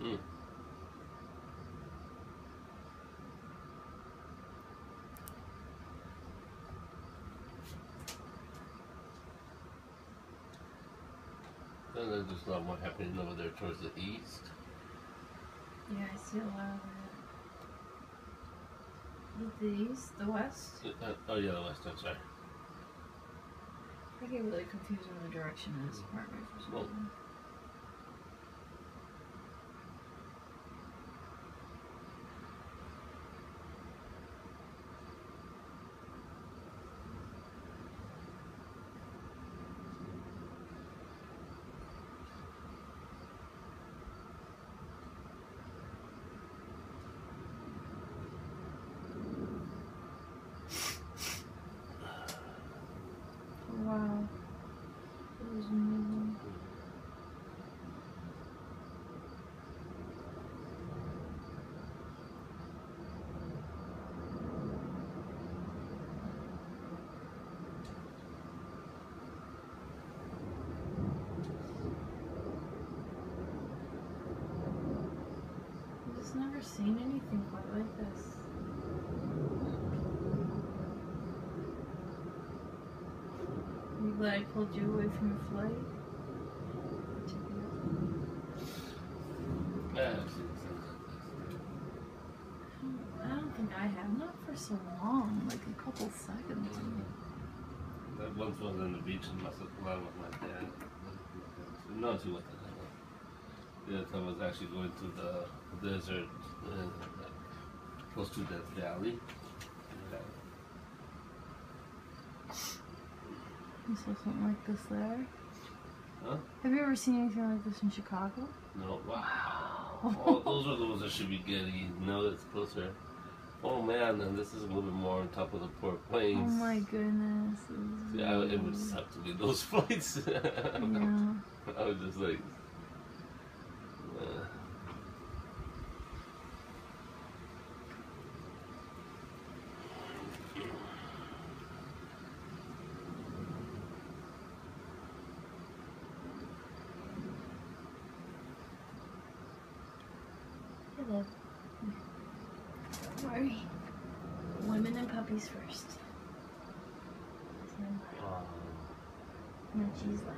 Mm. And then there's not much happening over there towards the east. Yeah, I see a lot of it. The east? The west? Oh yeah, the west, I'm sorry. I get really confused on the direction of this apartment for some reason. Wow. It was amazing. I've just never seen anything quite like this. Are you glad I pulled you away from your flight? I don't think I have. Not for so long, like a couple seconds. That once was on the beach and must have gone with my dad. No, she wasn't. Yeah, I was actually going to the desert, close to Death Valley. You saw something like this there? Huh? Have you ever seen anything like this in Chicago? No. Wow. Oh, those are the ones I should be getting. No, it's closer. Oh man, and this is a little bit more on top of the Port Plains. Oh my goodness. Yeah, it would suck to be those flights. Yeah. I was just like, Hello. Don't worry. Women and puppies first. And then she's left.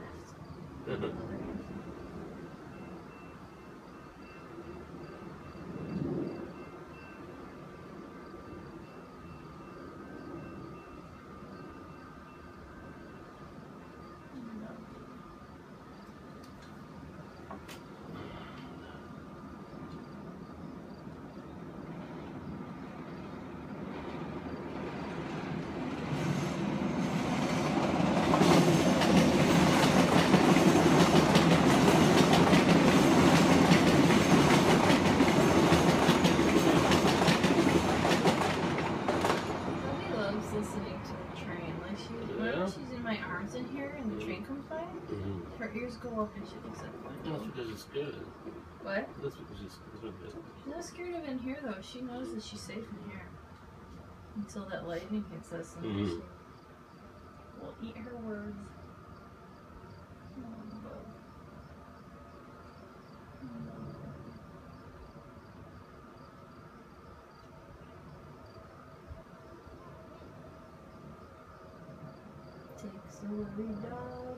Her ears go up and she looks at the window. That's because she's scared. What? That's because she's scared. She's not scared of in here though. She knows that she's safe in here. Until that lightning hits us and she will eat her words. Takes a lovely dog.